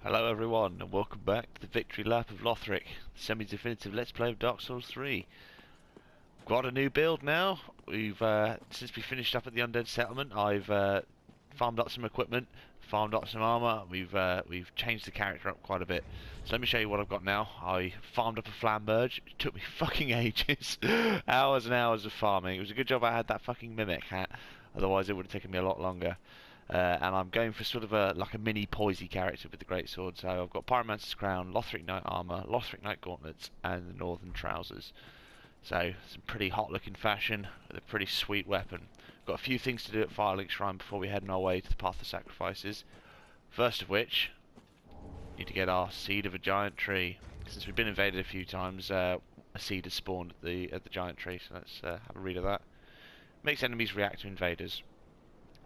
Hello everyone, and welcome back to the victory lap of Lothar, the semi-definitive Let's Play of Dark Souls 3. We've got a new build now. We've since we finished up at the Undead Settlement, I've farmed up some equipment, farmed up some armour. We've changed the character up quite a bit. So let me show you what I've got now. I farmed up a Flamberge. It took me fucking ages, hours and hours of farming. It was a good job I had that fucking mimic hat, otherwise it would have taken me a lot longer. And I'm going for sort of like a mini Poisey character with the greatsword. So I've got Pyromancer's Crown, Lotharic Knight Armour, Lotharic Knight Gauntlets, and the Northern Trousers. So some pretty hot looking fashion with a pretty sweet weapon. Got a few things to do at Firelink Shrine before we head on our way to the Path of Sacrifices. First of which, need to get our Seed of a Giant Tree. Since we've been invaded a few times, a seed has spawned at the giant tree. So let's have a read of that. Makes enemies react to invaders.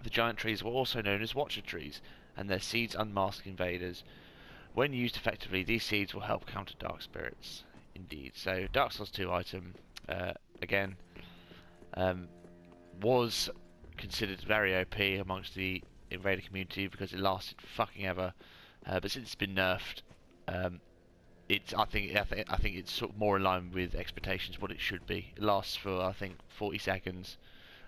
The giant trees were also known as Watcher trees, and their seeds unmask invaders. When used effectively, these seeds will help counter dark spirits. Indeed. So, Dark Souls 2 item, again, was considered very OP amongst the invader community because it lasted fucking ever. But since it's been nerfed, I think it's sort of more in line with expectations what it should be. It lasts for I think 40 seconds.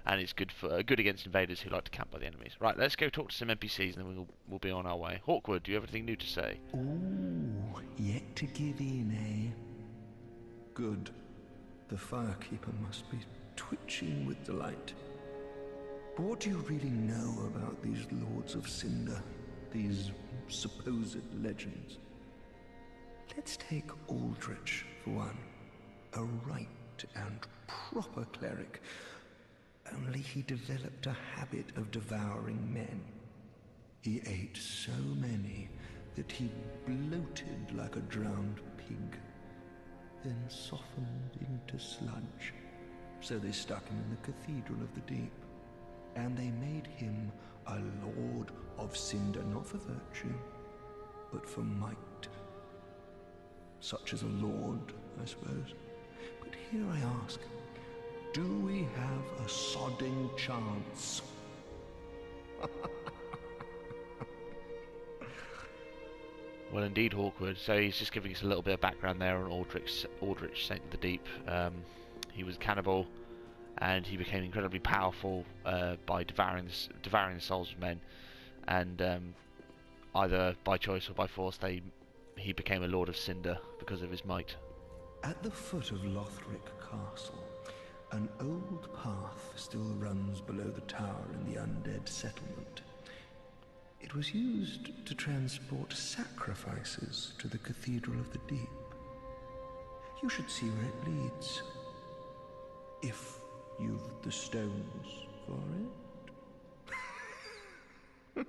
And it's good against invaders who like to camp by the enemies. Right, let's go talk to some NPCs and then we'll be on our way. Hawkwood, do you have anything new to say? Ooh, yet to give in, eh? Good. The Firekeeper must be twitching with delight. But what do you really know about these Lords of Cinder? These supposed legends? Let's take Aldrich for one. A right and proper cleric. Only he developed a habit of devouring men. He ate so many that he bloated like a drowned pig, then softened into sludge. So they stuck him in the Cathedral of the Deep, and they made him a Lord of Cinder, not for virtue, but for might. Such as a lord, I suppose. But here I ask, do we have a sodding chance? Well, indeed, Hawkwood. So he's just giving us a little bit of background there on Aldrich, Saint of the Deep. He was a cannibal, and he became incredibly powerful by devouring the souls of men, and either by choice or by force, he became a Lord of Cinder because of his might. At the foot of Lothric Castle, an old path still runs below the tower in the undead settlement. It was used to transport sacrifices to the Cathedral of the Deep. You should see where it leads, if you've the stones for it.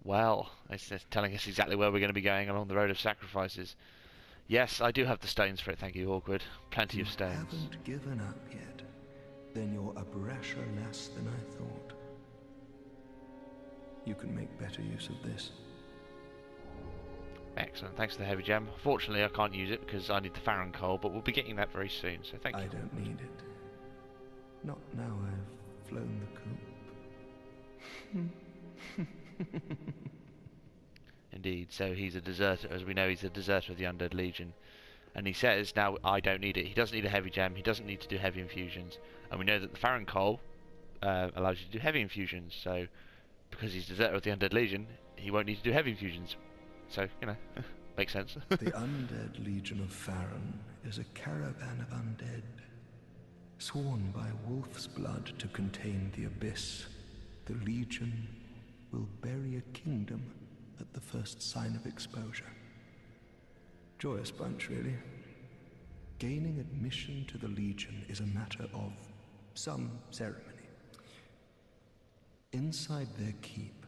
Well, it's telling us exactly where we're going to be going along the road of sacrifices. Yes, I do have the stones for it, thank you, Hawkwood. Plenty of stones. You haven't given up yet. Then you're a brasher less than I thought. You can make better use of this. Excellent, thanks for the heavy gem. Fortunately, I can't use it because I need the Farron coal, but we'll be getting that very soon, so thank you. I don't need it. Not now I've flown the coop. Indeed, so he's a deserter, as we know he's a deserter of the Undead Legion. And he says now, I don't need it. He doesn't need a heavy gem, he doesn't need to do heavy infusions. And we know that the Farron coal allows you to do heavy infusions, so because he's a deserter of the Undead Legion, he won't need to do heavy infusions. So, you know, makes sense. The Undead Legion of Farron is a caravan of undead, sworn by wolf's blood to contain the abyss. The Legion will bury a kingdom at the first sign of exposure. Joyous bunch, really. Gaining admission to the Legion is a matter of some ceremony. Inside their keep,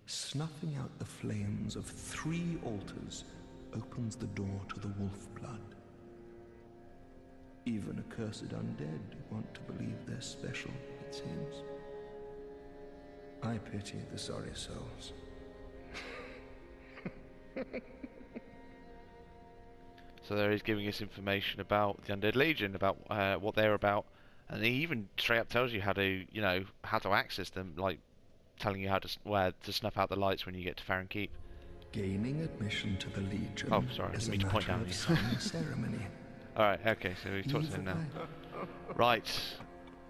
snuffing out the flames of 3 altars opens the door to the wolf blood. Even accursed undead want to believe they're special, it seems. I pity the sorry souls. So there he's giving us information about the Undead Legion, about what they're about, and he even straight up tells you how to, how to access them, like telling you how to where to snuff out the lights when you get to Farron Keep. Gaining admission to the Legion Oh, sorry, I is didn't a mean to point matter down of here. some ceremony. Alright, okay, so we've talked to him now. Evil Right,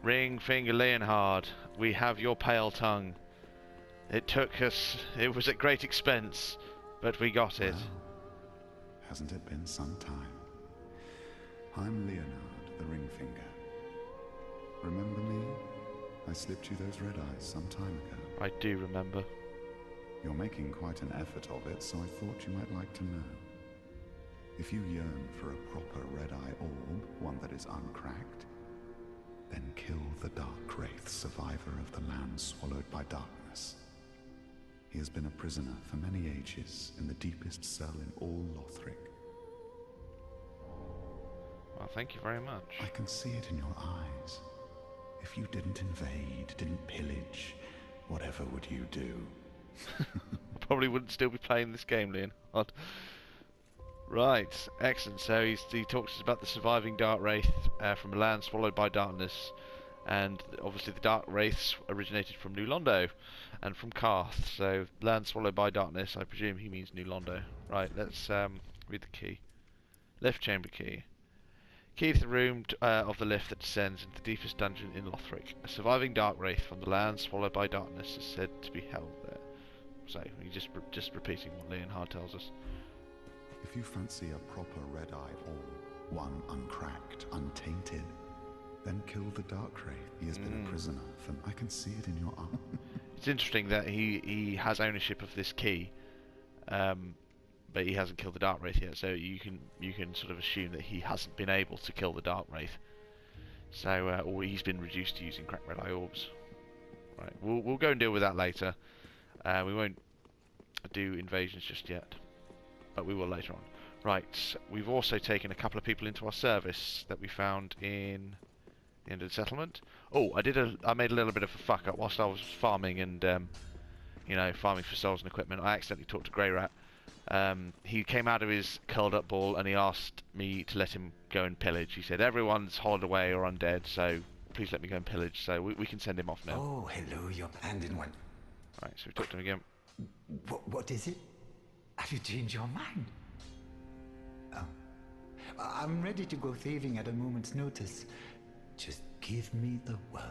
Ring Finger Leonhard, we have your pale tongue. It took us, it was at great expense, but we got it. Well, hasn't it been some time? I'm Leonhard, the Ring Finger. Remember me? I slipped you those red eyes some time ago. I do remember. You're making quite an effort of it, so I thought you might like to know. If you yearn for a proper red-eye orb, one that is uncracked, then kill the Dark Wraith, survivor of the land swallowed by darkness. He has been a prisoner for many ages in the deepest cell in all Lothric. Well, thank you very much. I can see it in your eyes. If you didn't invade, didn't pillage, whatever would you do? I probably wouldn't still be playing this game, Leonhard. Right, excellent. So he talks to us about the surviving Dark Wraith from a land swallowed by darkness, and obviously the Dark Wraiths originated from New Londo and from Karth. So land swallowed by darkness, I presume he means New Londo. Right, let's read the key. Lift chamber key. Key to the room of the lift that descends into the deepest dungeon in Lothric. A surviving Dark Wraith from the land swallowed by darkness is said to be held there. So he's just repeating what Leonhard tells us. If you fancy a proper red-eye orb, one uncracked, untainted, then kill the Dark Wraith. He has been a prisoner for... I can see it in your eyes. It's interesting that he has ownership of this key, but he hasn't killed the Dark Wraith yet. So you can sort of assume that he hasn't been able to kill the Dark Wraith. So or he's been reduced to using cracked red-eye orbs. Right, we'll go and deal with that later. We won't do invasions just yet, but we will later on. Right, we've also taken a couple of people into our service that we found in the end of the settlement. Oh, I made a little bit of a fuck up whilst I was farming and farming for souls and equipment. I accidentally talked to Grey Rat. He came out of his curled up ball and he asked me to let him go and pillage. He said everyone's holed away or undead, so please let me go and pillage. So we can send him off now. Oh, hello, your abandoned one. Right, so we talked to him again. What is it? Have you changed your mind? Oh. I'm ready to go thieving at a moment's notice. Just give me the word.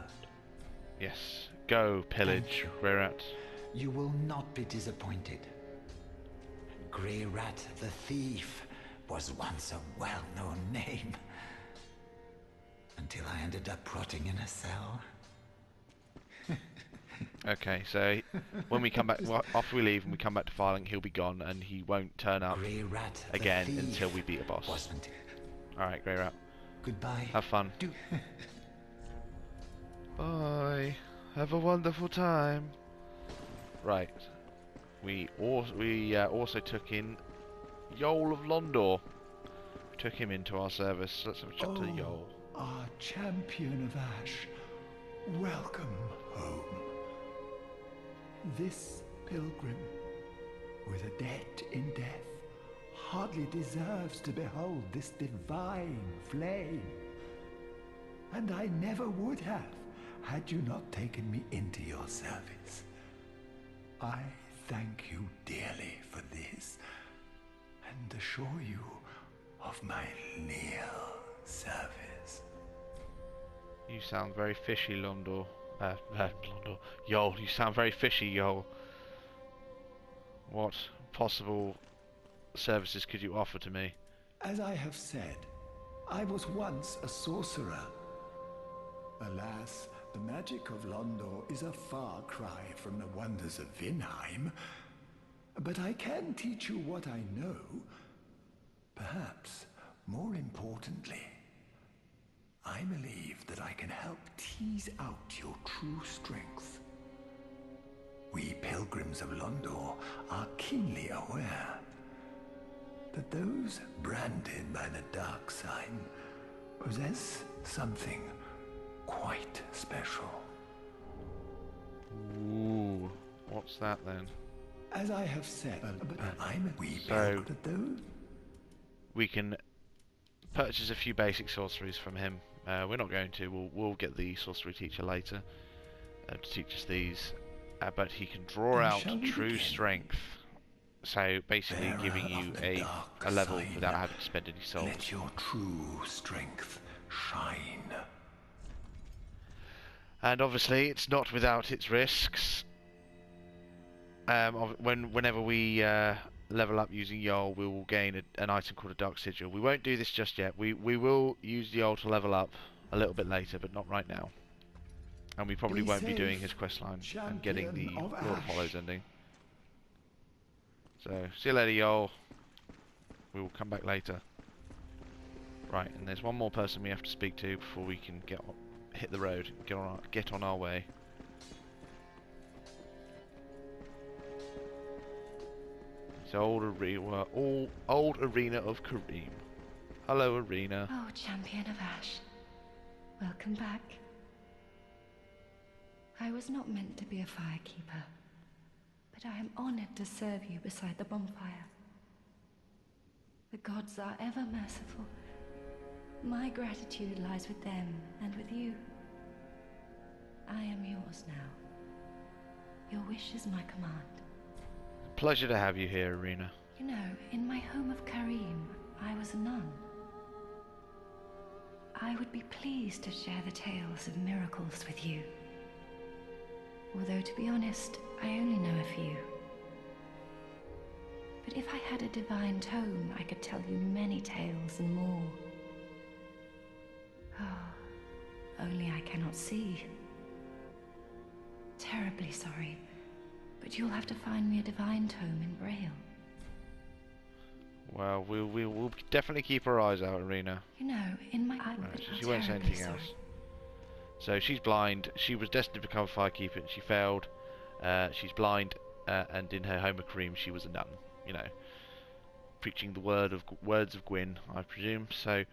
Yes, go pillage, Grey Rat. You will not be disappointed. Grey Rat the Thief was once a well-known name. Until I ended up rotting in a cell. Okay, so when we come back, after we leave and we come back to filing, he'll be gone and he won't turn up again until we beat a boss. Alright, Grey Rat. Goodbye. Have fun. Bye. Have a wonderful time. Right. We also took in Yol of Londo. We took him into our service. Let's have a chat to Yol. Our champion of Ash, welcome home. This pilgrim, with a debt in death, hardly deserves to behold this divine flame. And I never would have, had you not taken me into your service. I thank you dearly for this, and assure you of my leal service. You sound very fishy, Londo. Londo. Yol, you sound very fishy, Yol. What possible services could you offer to me? As I have said, I was once a sorcerer. Alas, the magic of Londo is a far cry from the wonders of Vinheim. But I can teach you what I know. Perhaps, more importantly, I believe that I can help tease out your true strength. We pilgrims of Londo are keenly aware that those branded by the dark sign possess something quite special. Ooh, what's that then? As I have said, So we can purchase a few basic sorceries from him. We're not going to. We'll get the sorcery teacher later to teach us these. but he can draw out true strength. So basically giving you a level without having to spend any souls. Let your true strength shine. And obviously it's not without its risks. Whenever we level up using Yol, we will gain an item called a Dark Sigil. We won't do this just yet. We will use Yol to level up a little bit later, but not right now. And we probably won't be doing his questline and getting the Lord of Hollows ending. So, see you later, Yol. We will come back later. Right, and there's one more person we have to speak to before we can hit the road, get on our way. It's old arena of Kareem. Hello, Arena. Oh, Champion of Ash. Welcome back. I was not meant to be a firekeeper, but I am honored to serve you beside the bonfire. The gods are ever merciful. My gratitude lies with them and with you. I am yours now. Your wish is my command. Pleasure to have you here, Arena. You know, in my home of Kareem, I was a nun. I would be pleased to share the tales of miracles with you. Although, to be honest, I only know a few. But if I had a divine tome, I could tell you many tales and more. Oh, only I cannot see. Terribly sorry, but you'll have to find me a divine tome in Braille. Well, we'll definitely keep our eyes out, Arena. You know, in my... She won't say anything else. So she's blind. She was destined to become a firekeeper and she failed. She's blind, and in her home of Kareem she was a nun. You know, preaching the words of Gwyn, I presume. So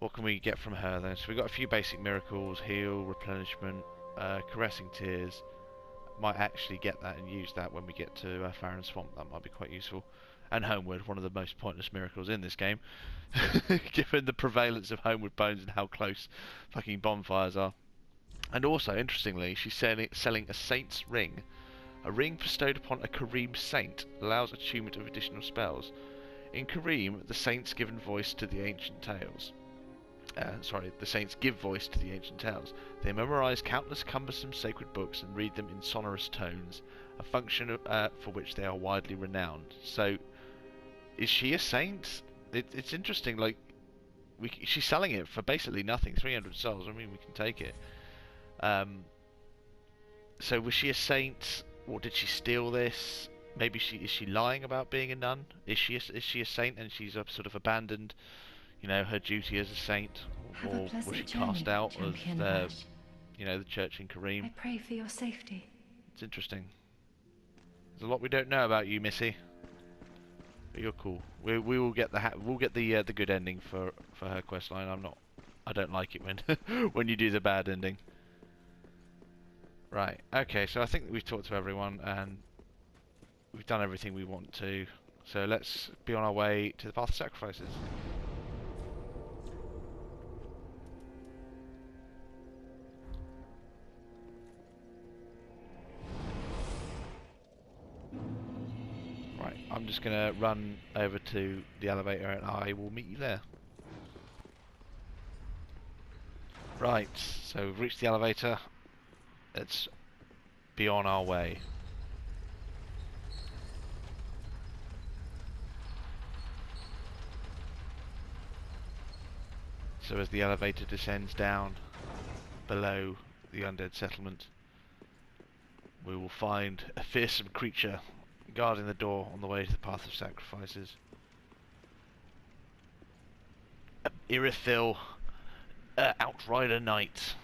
what can we get from her then? So we've got a few basic miracles: heal, replenishment, caressing tears. Might actually get that and use that when we get to Farron Swamp. That might be quite useful. And Homeward, one of the most pointless miracles in this game, given the prevalence of Homeward Bones and how close fucking bonfires are. And also, interestingly, she's selling a Saint's Ring. A ring bestowed upon a Kareem Saint allows attunement of additional spells. In Kareem, the Saints given voice to the ancient tales. The Saints give voice to the ancient tales. They memorize countless cumbersome sacred books and read them in sonorous tones, a function for which they are widely renowned. So, is she a saint? It's interesting, like, she's selling it for basically nothing, 300 souls, I mean, we can take it. So was she a saint, or did she steal this? Maybe is she lying about being a nun? Is she a saint and she's sort of abandoned, you know, her duty as a saint, or was she cast out of the, you know, the church in Kareem? I pray for your safety. It's interesting. There's a lot we don't know about you, Missy. But you're cool. We will get the good ending for her questline. I don't like it when when you do the bad ending. Right. Okay. So I think we've talked to everyone and we've done everything we want to. So let's be on our way to the Path of Sacrifices. Right, I'm just going to run over to the elevator and I will meet you there. Right, so we've reached the elevator. Let's be on our way. So as the elevator descends down below the undead settlement, we will find a fearsome creature guarding the door on the way to the Path of Sacrifices. Irithil, Outrider Knight,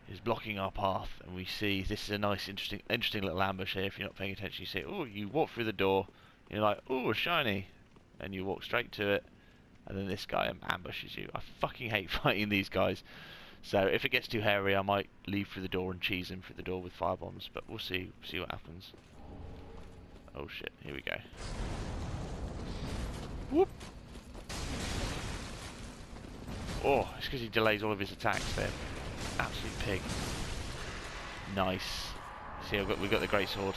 is blocking our path, and we see this is a nice, interesting little ambush here. If you're not paying attention, you say, "Oh," you walk through the door, and you're like, "Oh, shiny," and you walk straight to it, and then this guy ambushes you. I fucking hate fighting these guys. So if it gets too hairy, I might leave through the door and cheese him through the door with firebombs, but we'll see what happens. Oh shit, here we go. Whoop! Oh, it's because he delays all of his attacks there. Absolute pig. Nice. See, we've got the great sword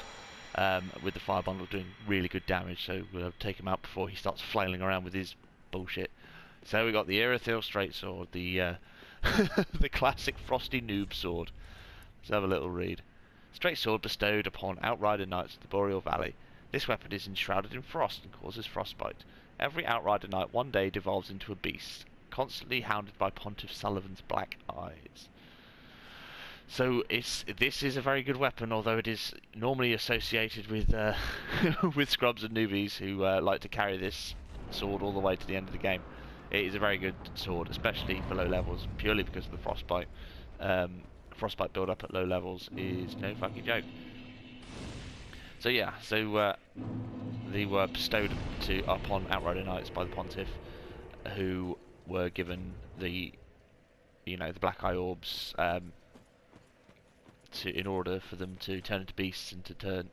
with the fire bundle doing really good damage, so we'll take him out before he starts flailing around with his bullshit. So we got the Erythil straight sword, the the classic frosty noob sword. Let's have a little read. Straight sword bestowed upon outrider knights of the Boreal Valley. This weapon is enshrouded in frost and causes frostbite. Every outrider knight one day devolves into a beast, constantly hounded by Pontiff Sullivan's black eyes. So this is a very good weapon, although it is normally associated with with scrubs and newbies who like to carry this sword all the way to the end of the game. It is a very good sword, especially for low levels, purely because of the frostbite. Frostbite build up at low levels is no fucking joke. So yeah, they were bestowed upon outrider knights by the Pontiff, who were given the the black eye orbs in order for them to turn into beasts and to turn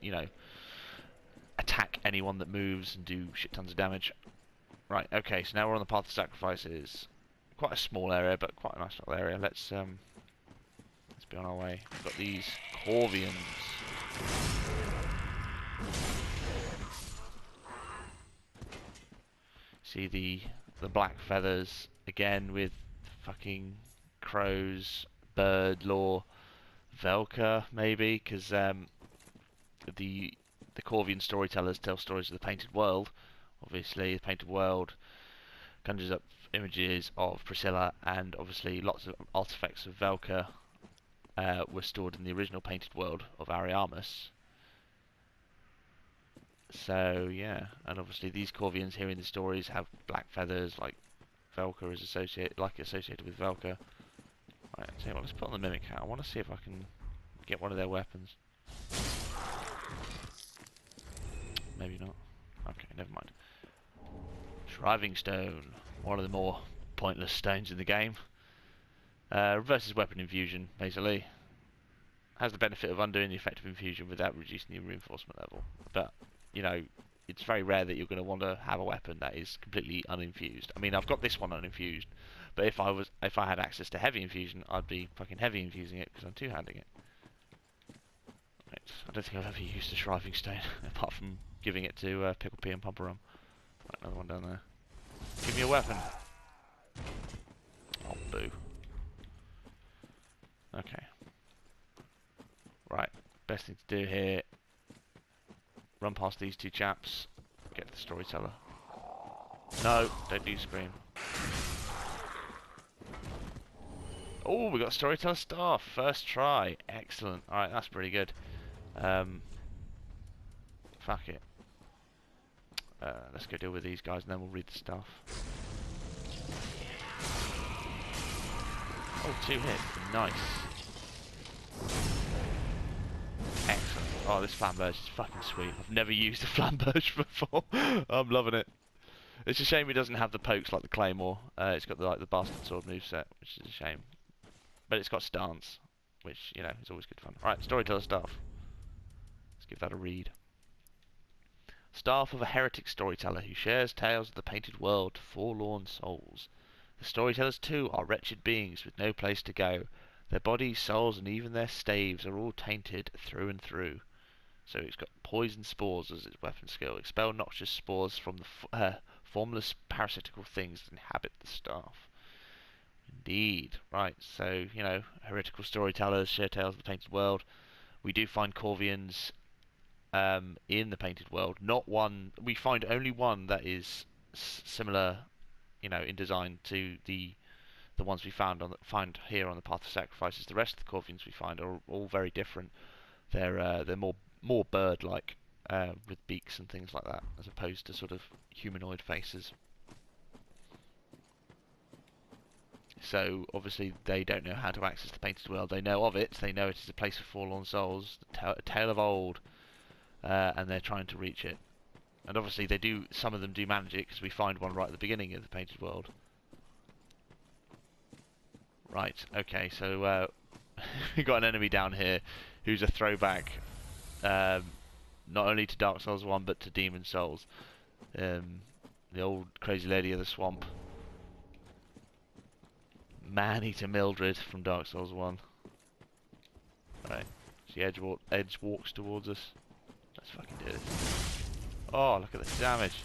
attack anyone that moves and do shit tons of damage. Right, okay, so now we're on the path of sacrifices. Quite a small area, but quite a nice little area. Let's be on our way. We've got these Corvians. See the black feathers again with fucking crows, bird lore, Velka maybe, because the Corvian storytellers tell stories of the painted world. Obviously, the painted world conjures up images of Priscilla, and obviously lots of artifacts of Velka were stored in the original painted world of Ariamus. So yeah, and obviously these Corvians here in the stories have black feathers, like Velka is associated with Velka. Right, so let's put on the mimic hat. I want to see if I can get one of their weapons. Maybe not. Okay, never mind. Shriving Stone, one of the more pointless stones in the game. Reverses weapon infusion, basically. Has the benefit of undoing the effect of infusion without reducing the reinforcement level. But, it's very rare that you're going to want to have a weapon that is completely uninfused. I mean, I've got this one uninfused, but if I had access to heavy infusion, I'd be fucking heavy infusing it because I'm two-handing it. Right, I don't think I've ever used a Shriving Stone apart from giving it to Pickle Pea and Pumper Rum. Right, another one down there. Give me a weapon. Oh, boo. Okay. Right, best thing to do here, run past these two chaps, get to the storyteller. No, don't do scream. Oh, we got storyteller staff, first try, excellent. Alright, that's pretty good. Fuck it. Let's go deal with these guys and then we'll read the stuff. Oh, 2 hits, nice. Excellent. Oh, this flamberge is fucking sweet. I've never used a flamberge before. I'm loving it. It's a shame it doesn't have the pokes like the claymore. It's got the bastard sword moveset, which is a shame. But it's got stance, which is always good fun. All right, storyteller staff. Let's give that a read. Staff of a heretic storyteller who shares tales of the painted world to forlorn souls. The storytellers too are wretched beings with no place to go. Their bodies, souls, and even their staves are all tainted through and through. So it's got poison spores as its weapon skill. Expel noxious spores from the formless parasitical things that inhabit the staff. Indeed. Right, so, heretical storytellers share tales of the painted world. We do find Corvians in the painted world. Not one. We find only one that is similar, in design to the ones we find here on the Path of Sacrifices. The rest of the Corvians we find are all very different. They're more bird-like, with beaks and things like that, as opposed to sort of humanoid faces. So obviously they don't know how to access the painted world. They know of it. They know it is a place of forlorn souls, a tale of old, and they're trying to reach it. And obviously they do. Some of them do manage it because we find one right at the beginning of the painted world. Right, okay, so we've got an enemy down here who's a throwback not only to Dark Souls 1 but to Demon Souls. The old crazy lady of the swamp. Man-eater Mildred from Dark Souls 1. Right, She edge walks towards us. Let's fucking do this. Oh, look at the damage.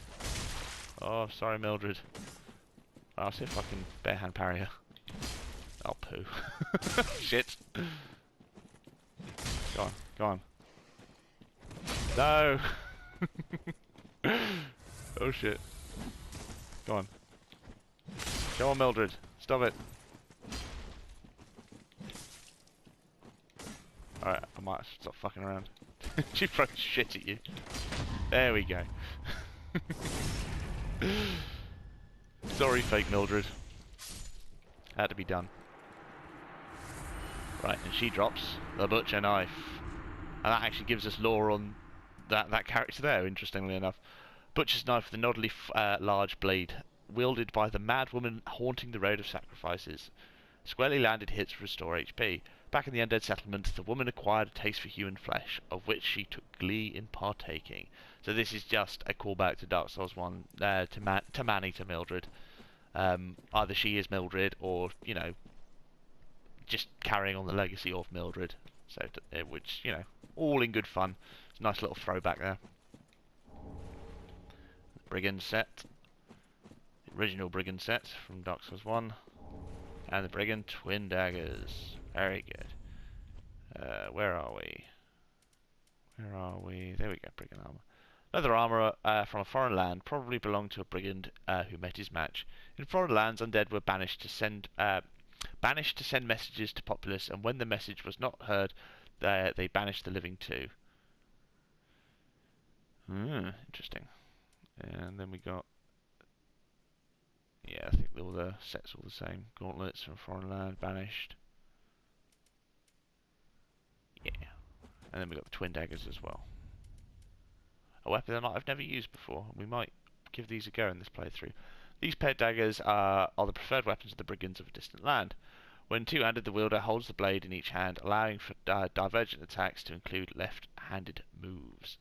Oh, sorry, Mildred. I'll see if I can barehand parry her. Oh, poo. Shit. Go on, go on. No! Oh shit. Go on. Go on, Mildred. Stop it. Alright, I might stop fucking around. She throws shit at you. There we go. Sorry, fake Mildred. Had to be done. Right, and she drops the butcher knife. And that actually gives us lore on that character there, interestingly enough. Butcher's knife with a noddly large blade, wielded by the mad woman haunting the road of sacrifices. Squarely landed hits restore HP. Back in the undead settlement, the woman acquired a taste for human flesh, of which she took glee in partaking. So this is just a callback to Dark Souls 1, to Man-Eater Mildred. Either she is Mildred, or, you know, just carrying on the legacy of Mildred. So, which, you know, all in good fun. It's a nice little throwback there. Brigand set. The original Brigand set from Dark Souls 1. And the Brigand Twin Daggers. Very good. Where are we? Where are we? There we go, Brigand armor. Leather armor from a foreign land probably belonged to a brigand who met his match. In foreign lands, undead were banished to send messages to populace, and when the message was not heard, they banished the living too. Interesting. And then we got, yeah, I think all the sets all the same. Gauntlets from foreign land, banished. Yeah. And then we got the twin daggers as well. A weapon that I've never used before. We might give these a go in this playthrough. These paired daggers are the preferred weapons of the brigands of a distant land. When two-handed, the wielder holds the blade in each hand, allowing for divergent attacks to include left-handed moves.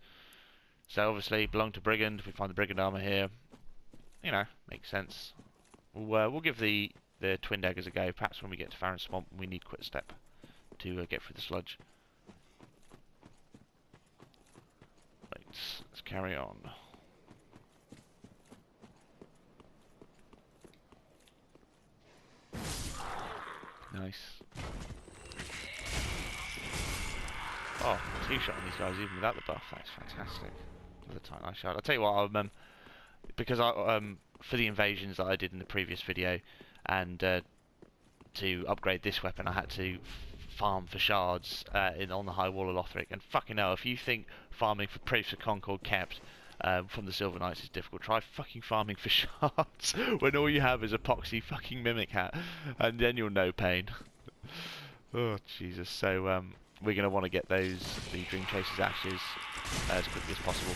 So obviously, belong to brigand. We find the brigand armor here. You know, makes sense. We'll give the twin daggers a go. Perhaps when we get to Farron Swamp, we need quick step to get through the sludge. Right, let's carry on. Nice. Oh, two-shot on these guys even without the buff. That's fantastic. Another tight nice shot. I'll tell you what, because for the invasions that I did in the previous video, and to upgrade this weapon, I had to farm for shards on the high wall of Lothar. And fucking hell, if you think farming for Proofs of Concord kept from the Silver Knights is difficult, try fucking farming for shards when all you have is epoxy fucking mimic hat, and then you'll know pain. Oh Jesus! So we're gonna want to get the Dream Chaser's ashes as quickly as possible,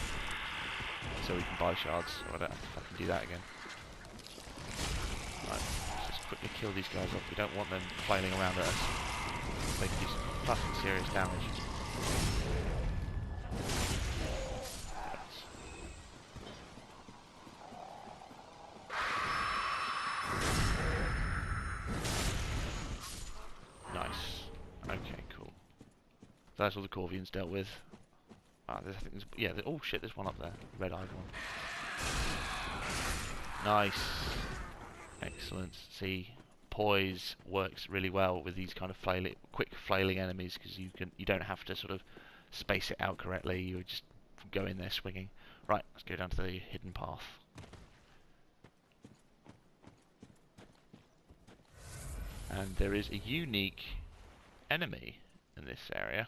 so we can buy shards. So I don't have to fucking do that again. Right, let's just quickly kill these guys off. We don't want them flailing around at us. They can do some fucking serious damage. Nice. Okay, cool. That's all the Corvians dealt with. I think there's, yeah. Oh shit, there's one up there. Red-eyed one. Nice. Excellent. See, poise works really well with these kind of quick flailing enemies, because you don't have to sort of space it out correctly. You just go in there swinging. Right, let's go down to the hidden path. And there is a unique enemy in this area.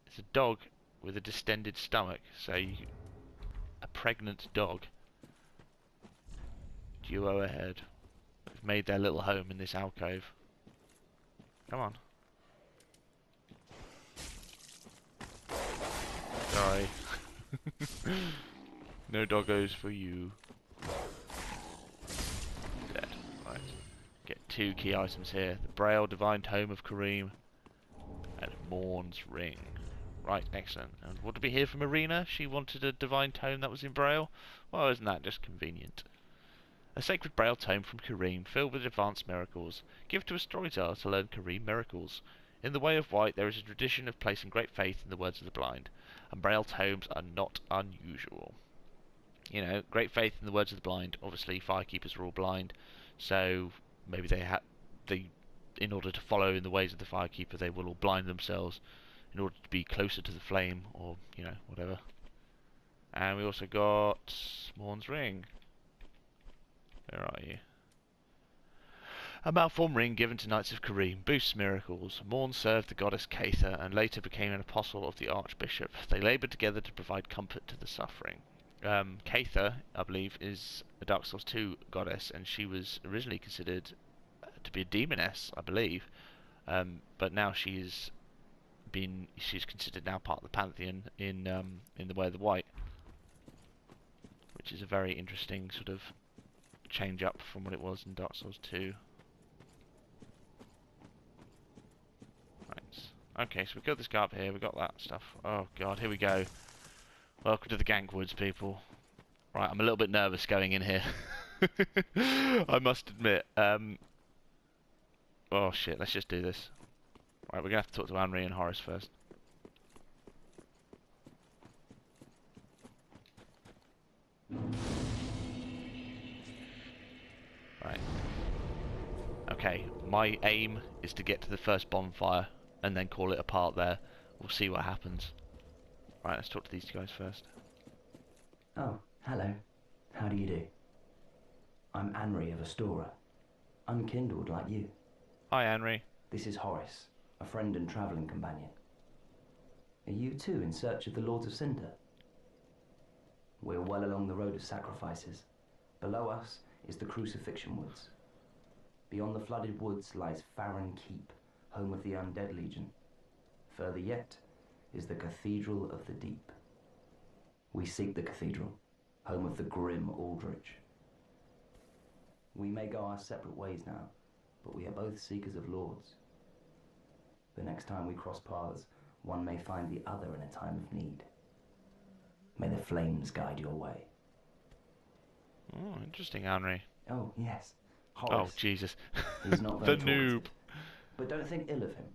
It's a dog with a distended stomach, so a pregnant dog. Duo ahead. They've made their little home in this alcove. Come on. Sorry. No doggos for you. Dead. Right. Get 2 key items here. The Braille, Divine Tome of Kareem, and Morn's Ring. Right, excellent. And what did we hear from Irina? She wanted a Divine Tome that was in Braille? Well, isn't that just convenient? A sacred Braille tome from Kareem, filled with advanced miracles. Give to a storyteller to learn Kareem miracles. In the way of white, there is a tradition of placing great faith in the words of the blind, and Braille tomes are not unusual. You know, great faith in the words of the blind. Obviously, firekeepers are all blind, so maybe in order to follow in the ways of the firekeeper, they will all blind themselves in order to be closer to the flame, or, you know, whatever. And we also got Morn's ring. Where are you? A malformed ring given to Knights of Kareem boosts miracles. Morn served the goddess Cather and later became an apostle of the Archbishop. They laboured together to provide comfort to the suffering. Cather, I believe, is a Dark Souls 2 goddess, and she was originally considered to be a demoness, I believe, but now she's considered now part of the pantheon in the Way of the White, which is a very interesting sort of change up from what it was in Dark Souls 2. Right. Okay, so we got this guy up here, we got that stuff. Oh god, here we go. Welcome to the Gank Woods, people. Right, I'm a little bit nervous going in here. I must admit. Oh shit, let's just do this. Right, we're gonna have to talk to Henry and Horace first. Right. Okay, my aim is to get to the first bonfire and then call it apart there. We'll see what happens. Right, let's talk to these guys first. Oh, hello. How do you do? I'm Henry of Astora. Unkindled like you. Hi, Henry. This is Horace, a friend and travelling companion. Are you too in search of the Lords of Cinder? We're well along the road of sacrifices. Below us is the Crucifixion Woods. Beyond the flooded woods lies Farron Keep, home of the Undead Legion. Further yet is the Cathedral of the Deep. We seek the cathedral, home of the grim Aldrich. We may go our separate ways now, but we are both seekers of lords. The next time we cross paths, one may find the other in a time of need. May the flames guide your way. Oh, interesting, Henry. Oh, yes. Horace. Oh, Jesus. He's not The very noob. talkative, but don't think ill of him.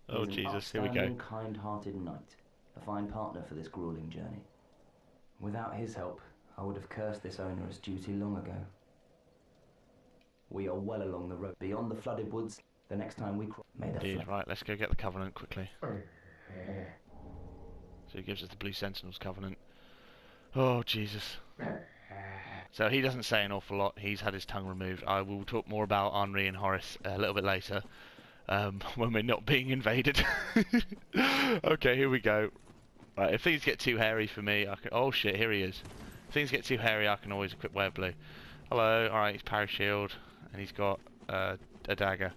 Oh, He's an Jesus, here we go. upstanding, kind-hearted knight, a fine partner for this grueling journey. Without his help, I would have cursed this onerous duty long ago. We are well along the road. Beyond the flooded woods, the next time we cross... May the Indeed. Right, let's go get the Covenant quickly. So he gives us the Blue Sentinel's Covenant. Oh, Jesus. So he doesn't say an awful lot. He's had his tongue removed. I will talk more about Henri and Horace a little bit later, when we're not being invaded. Okay, here we go. Right, if things get too hairy for me, I can... Oh shit, here he is. If things get too hairy, I can always equip Web Blue. Hello, alright, he's Parry Shield, and he's got a dagger.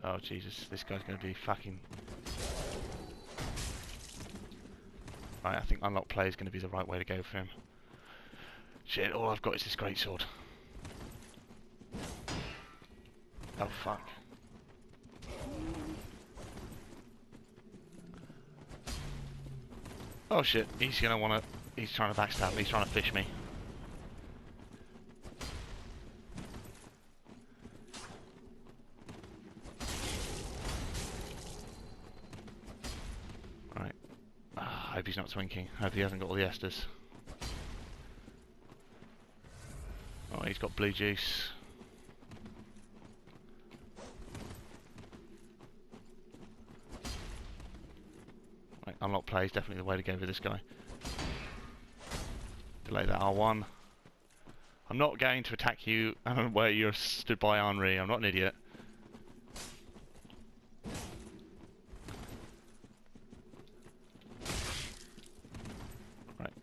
Oh Jesus, this guy's going to be fucking... Right, I think unlock play is going to be the right way to go for him. Shit, all I've got is this greatsword. Oh fuck. Oh shit, he's going to want to... He's trying to backstab me, he's trying to fish me. Right. I hope he's not twinking. I hope he hasn't got all the esters. Oh, he's got blue juice. Right, unlock play is definitely the way to go with this guy. Delay that R1. I'm not going to attack you where you're stood by Henri. I'm not an idiot. Right.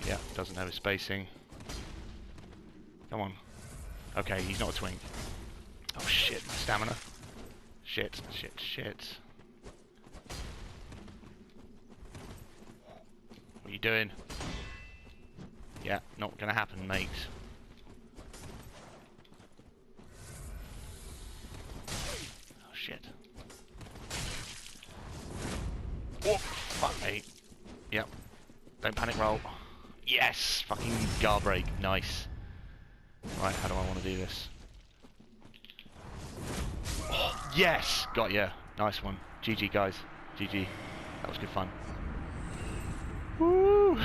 Yeah, doesn't have his spacing. Come on. Okay, he's not a twink. Oh shit, my stamina. Shit, shit, shit. What are you doing? Yeah, not gonna happen, mate. Oh shit. Oh, fuck me. Yep. Don't panic roll. Yes! Fucking guard break. Nice. Right, how do I want to do this? Oh, yes! Got ya. Nice one. GG, guys. GG. That was good fun. Woo!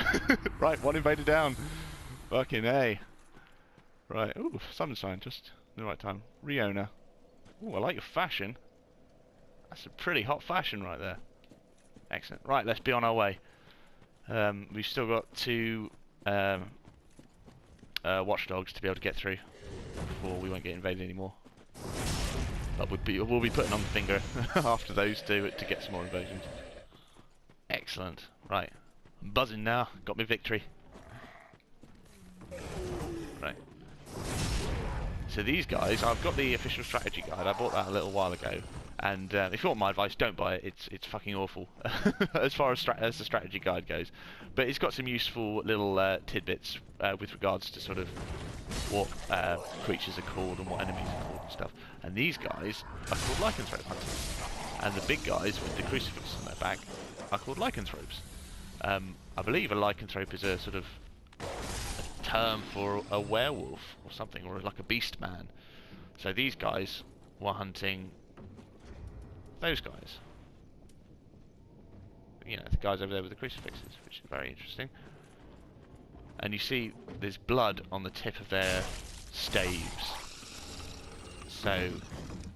Right, one invader down. Fucking A. Right, ooh, sunshine, just in the right time. Riona. Ooh, I like your fashion. That's a pretty hot fashion right there. Excellent. Right, let's be on our way. We've still got 2 watchdogs to be able to get through before we won't get invaded anymore. But we'll be putting on the finger after those 2 to get some more invasions. Excellent. Right, I'm buzzing now. Got me victory. Right. So these guys, I've got the official strategy guide. I bought that a little while ago. And if you want my advice, don't buy it. It's fucking awful as far as the strategy guide goes. But it's got some useful little tidbits with regards to sort of what creatures are called and what enemies are called and stuff. And these guys are called lycanthrope hunters. And the big guys with the crucifix on their back are called lycanthropes. I believe a lycanthrope is a sort of a term for a werewolf or something, or like a beast man. So these guys were hunting those guys. You know, the guys over there with the crucifixes, which is very interesting. And you see there's blood on the tip of their staves. So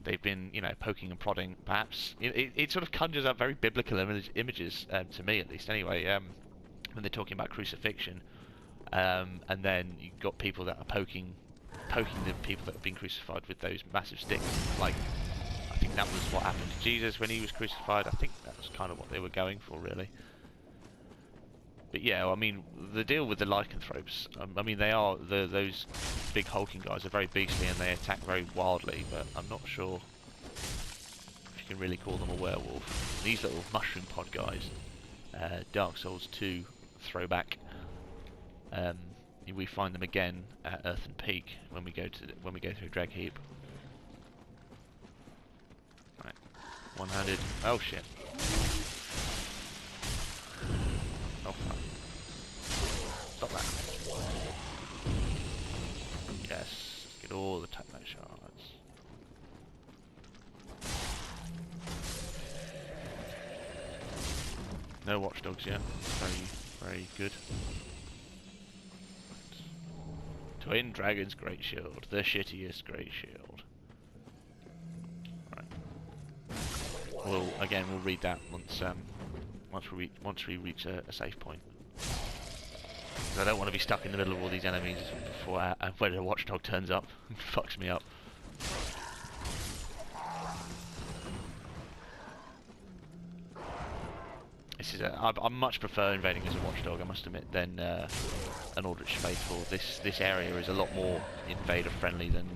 they've been, you know, poking and prodding. Perhaps it sort of conjures up very biblical images, to me at least. Anyway, when they're talking about crucifixion, and then you've got people that are poking the people that have been crucified with those massive sticks. Like, I think that was what happened to Jesus when he was crucified. I think that was kind of what they were going for, really. But yeah, I mean, the deal with the lycanthropes, I mean, they are, those big hulking guys are very beastly and they attack very wildly, but I'm not sure if you can really call them a werewolf. These little mushroom pod guys, Dark Souls 2 throwback, we find them again at Earthen Peak when we go through Dreg Heap. Right, one-handed. Oh shit. Oh fuck. Stop that. Yes, get all the techno shards. No watchdogs yet. Very good. Twin Dragon's Great Shield, the shittiest Great Shield. Right. We'll read that once we reach a safe point. I don't want to be stuck in the middle of all these enemies before when a watchdog turns up and fucks me up. I much prefer invading as a watchdog, I must admit, than an Aldrich Faithful. This area is a lot more invader friendly than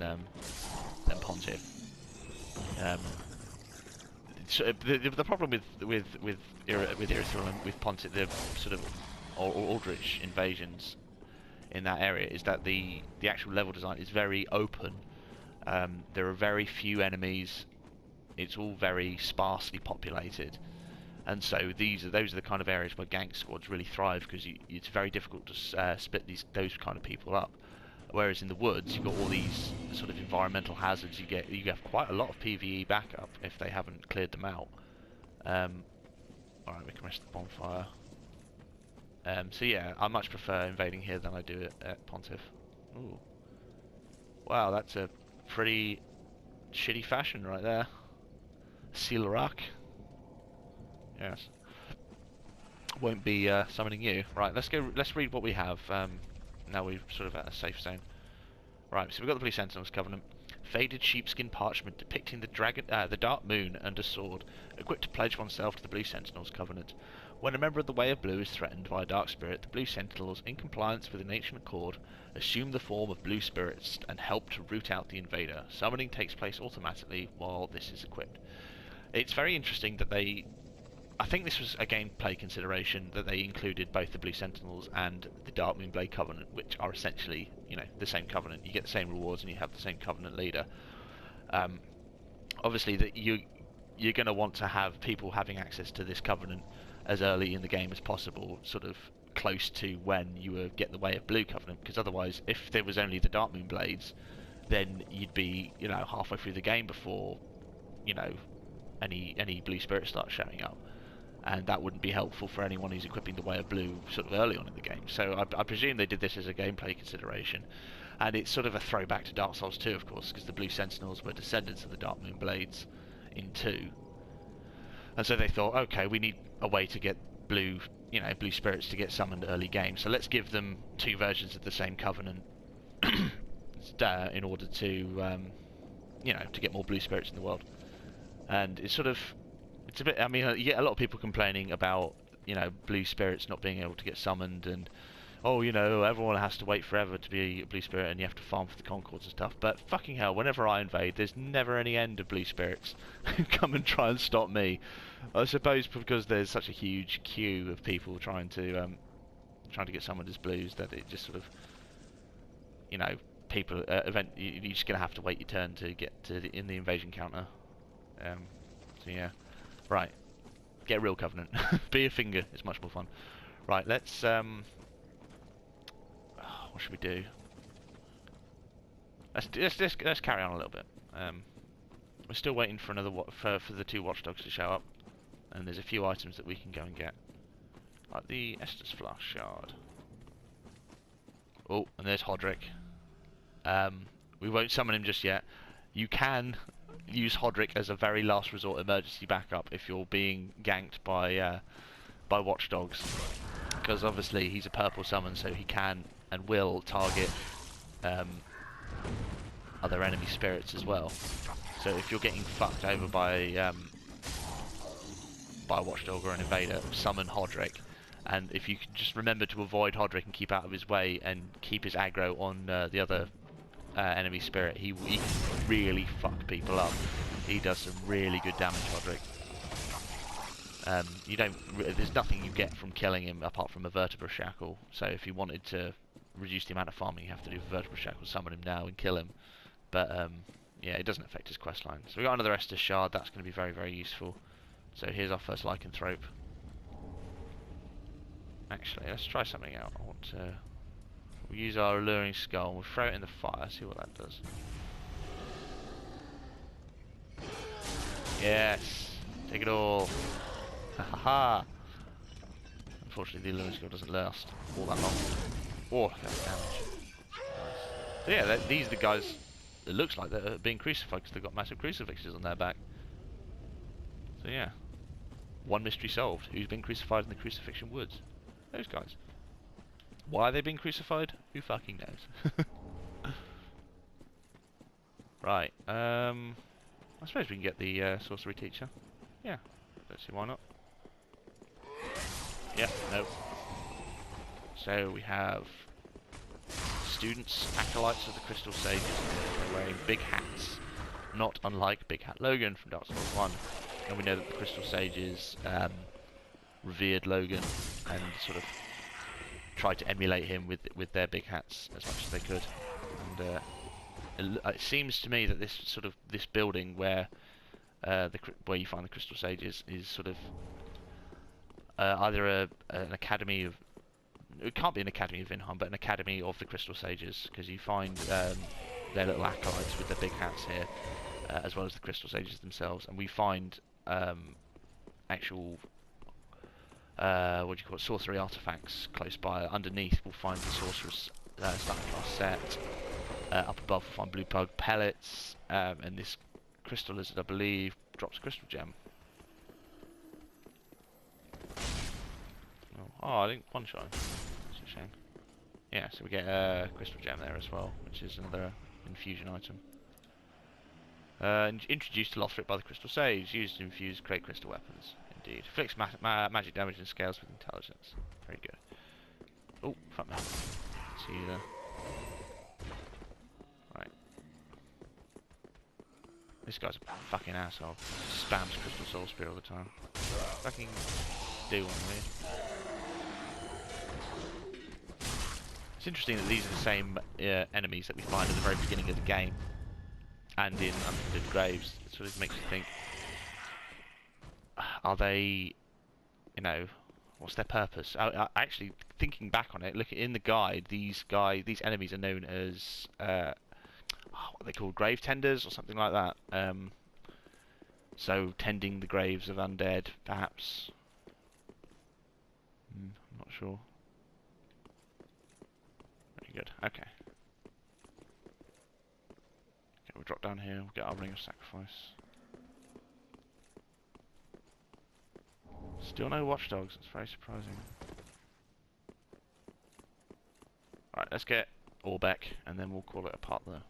Pontiff. So the problem with Irithyll and with Pontiff, the sort of Aldrich invasions in that area, is that the actual level design is very open. There are very few enemies. It's all very sparsely populated. And so those are the kind of areas where gank squads really thrive, because it's very difficult to split those kind of people up. Whereas in the woods, you've got all these sort of environmental hazards. You have quite a lot of PvE backup if they haven't cleared them out. Alright, we can rest the bonfire. So yeah, I much prefer invading here than I do at Pontiff. Ooh. Wow, that's a pretty shitty fashion right there. Seal Rock. Yes. Won't be summoning you. Right, let's read what we have. Now we're sort of at a safe zone. Right, so we've got the Blue Sentinels Covenant. Faded sheepskin parchment depicting the dark moon and a sword, equipped to pledge oneself to the Blue Sentinels Covenant. When a member of the Way of Blue is threatened by a dark spirit, the Blue Sentinels, in compliance with an ancient accord, assume the form of blue spirits and help to root out the invader. Summoning takes place automatically while this is equipped. It's very interesting that I think this was a gameplay consideration, that they included both the Blue Sentinels and the Dark Moonblade Covenant, which are essentially, you know, the same covenant. You get the same rewards and you have the same covenant leader. Obviously, that you're going to want to have people having access to this covenant as early in the game as possible, sort of close to when you were get the Way of Blue Covenant, because otherwise, if there was only the Darkmoon Blades, then you'd be, you know, halfway through the game before, you know, any blue spirits start showing up, and that wouldn't be helpful for anyone who's equipping the Way of Blue sort of early on in the game. So I presume they did this as a gameplay consideration, and it's sort of a throwback to Dark Souls 2, of course, because the Blue Sentinels were descendants of the Darkmoon Blades in 2, and so they thought, okay, we need a way to get blue, you know, blue spirits to get summoned early game, so let's give them 2 versions of the same covenant in order to, you know, to get more blue spirits in the world. And it's sort of, it's a bit, I mean, you get a lot of people complaining about, you know, blue spirits not being able to get summoned, and, oh, you know, everyone has to wait forever to be a blue spirit, and you have to farm for the Concords and stuff. But fucking hell, whenever I invade, there's never any end of blue spirits who come and try and stop me. I suppose because there's such a huge queue of people trying to get summoned as blues, that it just sort of, you know, people you're just gonna have to wait your turn to get to in the invasion counter. So yeah, right. Get a real covenant. Be a finger. It's much more fun. Right. Let's what should we do? Let's carry on a little bit. We're still waiting for another for the 2 watchdogs to show up, and there's a few items that we can go and get, like the Estus Flask Shard. Oh, and there's Hodrick. We won't summon him just yet. You can use Hodrick as a very last resort emergency backup if you're being ganked by watchdogs, because obviously he's a purple summon, so he can and will target other enemy spirits as well. So if you're getting fucked over by a watchdog or an invader, summon Hodrick, and if you can just remember to avoid Hodrick and keep out of his way and keep his aggro on the other enemy spirit, he can really fuck people up. He does some really good damage, Hodrick. There's nothing you get from killing him apart from a vertebra shackle. So if you wanted to reduce the amount of farming you have to do for vertebra shackle, summon him now and kill him. But yeah, it doesn't affect his questline. So we got another Estus Shard. That's going to be very, very useful. So here's our first lycanthrope. Actually, let's try something out. I want to. We'll use our alluring skull and we'll throw it in the fire, see what that does. Yes! Take it all! Ha ha ha! Unfortunately the alluring skull doesn't last all that long. Oh, look at that damage. So yeah, these are the guys that looks like they're being crucified because they've got massive crucifixes on their back. So yeah. One mystery solved. Who's been crucified in the Crucifixion Woods? Those guys. Why are they being crucified? Who fucking knows? Right, I suppose we can get the sorcery teacher. Yeah, let's see why not. Yep, nope. So we have students, acolytes of the Crystal Sages. They're wearing big hats, not unlike Big Hat Logan from Dark Souls 1. And we know that the Crystal Sages revered Logan and sort of tried to emulate him with their big hats as much as they could. And it seems to me that this building where where you find the Crystal Sages is sort of either an academy of. It can't be an academy of Vinham, but an academy of the Crystal Sages, because you find their little acolytes with their big hats here, as well as the Crystal Sages themselves, and we find actual what do you call it, sorcery artifacts close by. Underneath we'll find the sorcerer's starting class set. Up above we'll find blue bug pellets, and this crystal lizard, I believe, drops a crystal gem. Oh, I didn't one shot. That's a shame. Yeah, so we get a crystal gem there as well, which is another infusion item. Introduced to Lothar by the Crystal Sage, used to infuse great crystal weapons. Indeed. Inflicts magic damage and scales with intelligence. Very good. Oh, fuck me. See you there. Right. This guy's a fucking asshole. Spams Crystal Soul Spear all the time. Fucking do one of me. It's interesting that these are the same enemies that we find at the very beginning of the game. And in Unfamiliar Graves. It sort of makes you think, are they, you know, what's their purpose? Actually, thinking back on it, looking in the guide, these enemies are known as what are they called, grave tenders or something like that. So tending the graves of undead, perhaps. I'm not sure. Very good. Okay. We'll drop down here. We'll get our ring of sacrifice. Still no watchdogs. That's very surprising. Right, let's get Orbach, and then we'll call it a part there.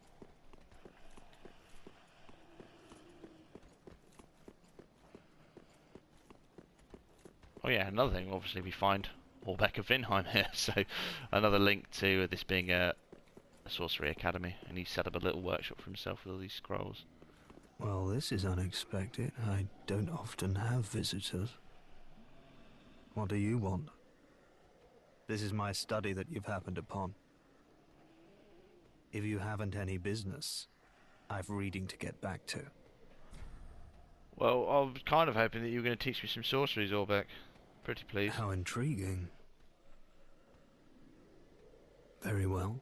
Oh yeah, another thing, obviously we find Orbach of Vinheim here, so another link to this being a sorcery academy, and he set up a little workshop for himself with all these scrolls. Well, this is unexpected. I don't often have visitors. What do you want? This is my study that you've happened upon. If you haven't any business, I've reading to get back to. Well, I was kind of hoping that you were going to teach me some sorceries, Orbach. Pretty please. How intriguing. Very well.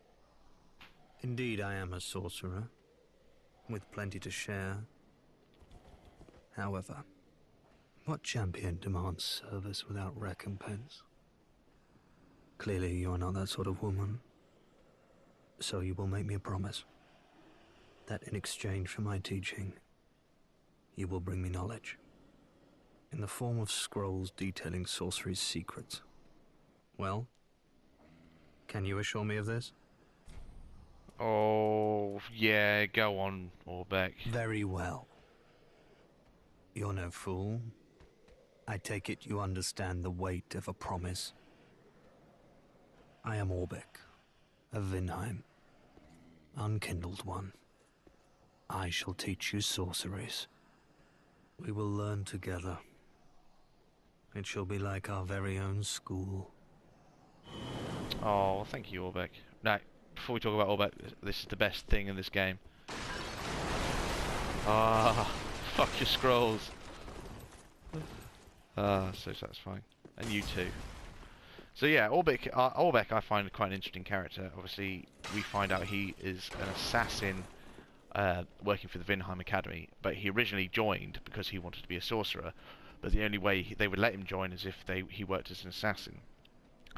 Indeed, I am a sorcerer, with plenty to share. However, what champion demands service without recompense? Clearly, you're not that sort of woman. So you will make me a promise that in exchange for my teaching, you will bring me knowledge in the form of scrolls detailing sorcery's secrets. Well, can you assure me of this? Oh, yeah, go on, Orbach. Very well. You're no fool. I take it you understand the weight of a promise. I am Orbach of Vinheim, unkindled one. I shall teach you sorceries. We will learn together. It shall be like our very own school. Oh, thank you, Orbach. Now, before we talk about Orbach, this is the best thing in this game. Ah, fuck your scrolls. Ah, so satisfying. And you too. So yeah, Orbach I find quite an interesting character. Obviously, we find out he is an assassin working for the Vinheim Academy, but he originally joined because he wanted to be a sorcerer, but the only way they would let him join is if he worked as an assassin.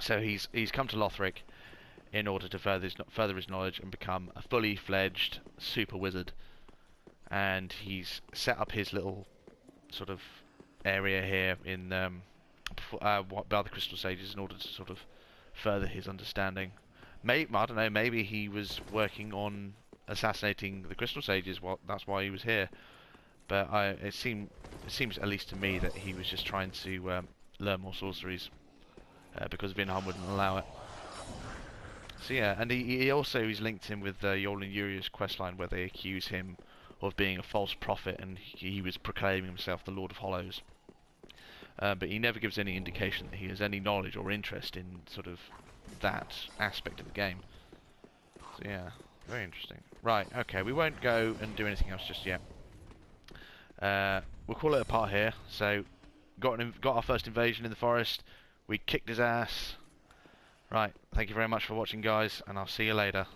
So he's come to Lothric in order to further his knowledge and become a fully fledged super wizard. And he's set up his little sort of area here in by the Crystal Sages in order to sort of further his understanding. I don't know, maybe he was working on assassinating the Crystal Sages. Well, that's why he was here. But it seems at least to me that he was just trying to learn more sorceries because Vinheim wouldn't allow it. So yeah, and he also is linked in with Yol and Yuria's questline where they accuse him of being a false prophet, and he was proclaiming himself the Lord of Hollows. But he never gives any indication that he has any knowledge or interest in sort of that aspect of the game. So yeah, very interesting. Right, okay, we won't go and do anything else just yet. We'll call it a part here. So, got our first invasion in the forest. We kicked his ass. Right, thank you very much for watching, guys, and I'll see you later.